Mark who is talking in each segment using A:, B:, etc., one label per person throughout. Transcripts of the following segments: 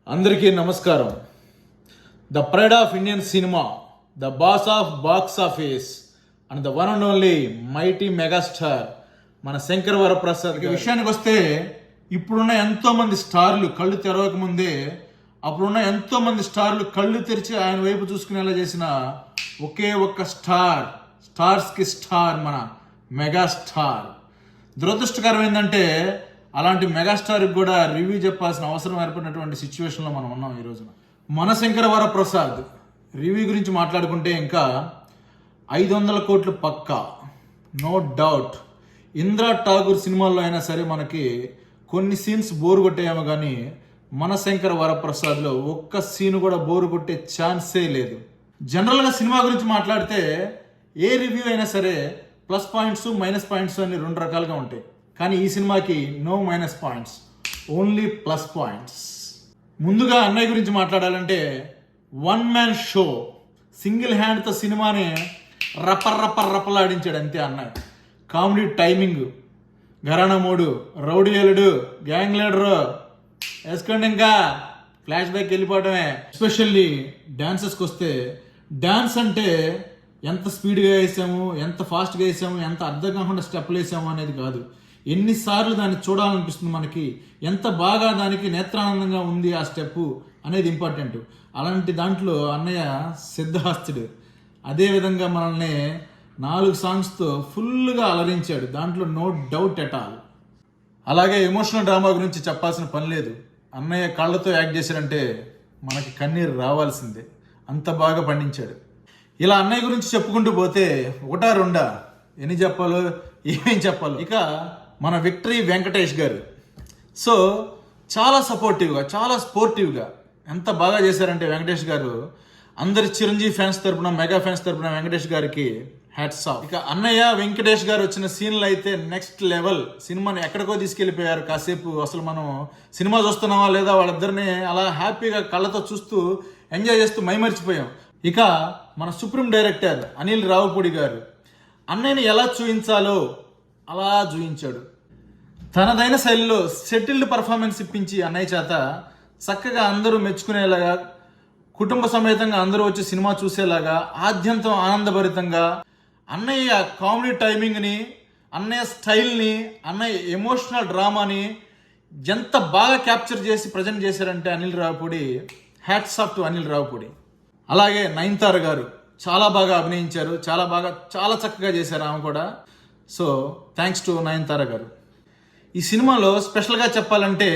A: అందరికీ నమస్కారం. The pride of Indian cinema, the boss of box office and the one and only mighty megastar మన శంకర్ వరప్రసాద్ విషయానికి వస్తే ఇప్పుడున్న ఎంతోమంది స్టార్లు కళ్ళు తెరవక ముందే అప్పుడున్న ఎంతోమంది స్టార్లు కళ్ళు తెరిచి ఆయన వైపు చూసుకునేలా చేసిన ఒకే ఒక్క స్టార్స్కి స్టార్ మన మెగాస్టార్. దురదృష్టకరం ఏంటంటే అలాంటి మెగాస్టార్కి కూడా రివ్యూ చెప్పాల్సిన అవసరం ఏర్పడినటువంటి సిచ్యువేషన్లో మనం ఉన్నాం ఈ రోజున. మన శంకర వరప్రసాద్ రివ్యూ గురించి మాట్లాడుకుంటే ఇంకా 500 కోట్లు పక్కా, నో డౌట్. ఇంద్రా ఠాగూర్ సినిమాల్లో అయినా సరే మనకి కొన్ని సీన్స్ బోరు కొట్టేయేమో కానీ మన శంకర వరప్రసాద్లో ఒక్క సీన్ కూడా బోరు కొట్టే ఛాన్సే లేదు. జనరల్గా సినిమా గురించి మాట్లాడితే ఏ రివ్యూ అయినా సరే ప్లస్ పాయింట్స్ మైనస్ పాయింట్స్ అని రెండు రకాలుగా ఉంటాయి. కానీ ఈ సినిమాకి no minus points, only plus points. ముందుగా అన్నయ్య గురించి మాట్లాడాలంటే వన్ మ్యాన్ షో, సింగిల్ హ్యాండ్తో సినిమాని రప్పలాడించాడు అంతే అన్నయ్య. కామెడీ టైమింగ్, ఘరానా మూడు, రౌడీ ఎలుడు, గ్యాంగ్ లీడరు వేసుకోండి, ఇంకా ఫ్లాష్ బ్యాక్ వెళ్ళిపోవడమే. ఎస్పెషల్లీ డాన్సెస్కి వస్తే డాన్స్ అంటే ఎంత స్పీడ్గా వేసాము, ఎంత ఫాస్ట్గా వేసాము, ఎంత అర్థం కాకుండా స్టెప్లు వేసాము అనేది కాదు, ఎన్నిసార్లు దాన్ని చూడాలనిపిస్తుంది మనకి, ఎంత బాగా దానికి నేత్రానందంగా ఉంది ఆ స్టెప్పు అనేది ఇంపార్టెంట్. అలాంటి దాంట్లో అన్నయ్య సిద్ధహస్తుడు. అదేవిధంగా మనల్ని 4 సాంగ్స్తో ఫుల్గా అలరించాడు, దాంట్లో నో డౌట్ ఎట్ ఆల్. అలాగే ఎమోషనల్ డ్రామా గురించి చెప్పాల్సిన పని లేదు. అన్నయ్య కళ్ళతో యాక్ట్ చేశారంటే మనకి కన్నీరు రావాల్సిందే, అంత బాగా పండించాడు. ఇలా అన్నయ్య గురించి చెప్పుకుంటూ పోతే ఒకటా రెండా ఎన్ని చెప్పాలో ఏమేం చెప్పాలో. ఇక మన విక్టరీ వెంకటేష్ గారు సో చాలా సపోర్టివ్గా, చాలా స్పోర్టివ్గా ఎంత బాగా చేశారంటే వెంకటేష్ గారు అందరి చిరంజీవి ఫ్యాన్స్ తరపున, మెగా ఫ్యాన్స్ తరపున వెంకటేష్ గారికి హ్యాట్స్ ఆఫ్. ఇక అన్నయ్య వెంకటేష్ గారు వచ్చిన సీన్లు అయితే నెక్స్ట్ లెవెల్. సినిమాని ఎక్కడికో తీసుకెళ్ళిపోయారు. కాసేపు అసలు మనం సినిమా చూస్తున్నామా లేదా వాళ్ళిద్దరిని అలా హ్యాపీగా కళ్ళతో చూస్తూ ఎంజాయ్ చేస్తూ మైమరిచిపోయాం. ఇక మన సుప్రీం డైరెక్టర్ అనిల్ రావుపూడి గారు అన్నయ్యని ఎలా చూపించాలో అలా చూపించాడు. తనదైన శైలిలో సెటిల్డ్ పర్ఫార్మెన్స్ ఇప్పించి అన్నయ్య చేత చక్కగా అందరూ మెచ్చుకునేలాగా, కుటుంబ సమేతంగా అందరూ వచ్చి సినిమా చూసేలాగా, ఆద్యంతం ఆనందభరితంగా అన్నయ్య కామెడీ టైమింగ్ని, అన్నయ్య స్టైల్ని, అన్నయ్య ఎమోషనల్ డ్రామాని ఎంత బాగా క్యాప్చర్ చేసి ప్రజెంట్ చేశారంటే Anil Ravipudi, hats off to Anil Ravipudi. అలాగే నయనతార గారు చాలా బాగా అభినయించారు, చాలా చక్కగా చేశారు ఆమె కూడా. సో థ్యాంక్స్ టు నయనతార గారు. ఈ సినిమాలో స్పెషల్గా చెప్పాలంటే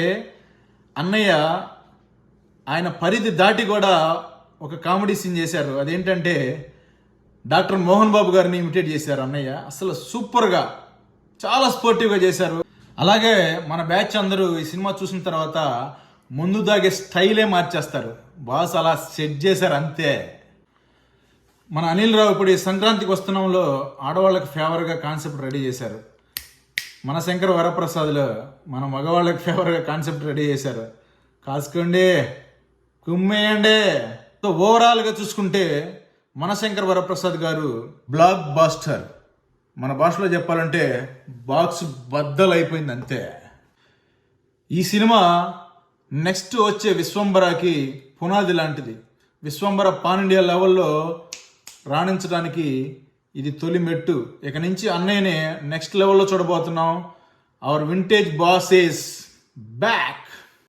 A: అన్నయ్య ఆయన పరిధి దాటి కూడా ఒక కామెడీ సీన్ చేశారు. అదేంటంటే డాక్టర్ మోహన్ బాబు గారిని ఇమిటేట్ చేశారు అన్నయ్య. అసలు సూపర్గా, చాలా స్పోర్టివ్గా చేశారు. అలాగే మన బ్యాచ్ అందరూ ఈ సినిమా చూసిన తర్వాత ముందు దాగే స్టైలే మార్చేస్తారు. బాస్ అలా సెట్ చేశారు అంతే. మన అనిల్ రావుపూడి సంక్రాంతికి వస్తున్నాంలో ఆడవాళ్ళకి ఫేవర్గా కాన్సెప్ట్ రెడీ చేశారు. మన శంకర వరప్రసాద్లో మన మగవాళ్ళకి ఫేవర్గా కాన్సెప్ట్ రెడీ చేశారు. కాసుకోండి, కుమ్మేయండి. సో ఓవరాల్గా చూసుకుంటే మన శంకర వరప్రసాద్ గారు బ్లాక్ బాస్టర్. మన భాషలో చెప్పాలంటే బాక్స్ బద్దలైపోయింది అంతే. ఈ సినిమా నెక్స్ట్ వచ్చే విశ్వంబరాకి పునాది లాంటిది. విశ్వంబర పాన్ ఇండియా లెవెల్లో రాణించడానికి ఇది తొలి మెట్టు. ఇక నుంచి అన్నయ్యనే నెక్స్ట్ లెవెల్లో చూడబోతున్నాం. Our vintage boss is back.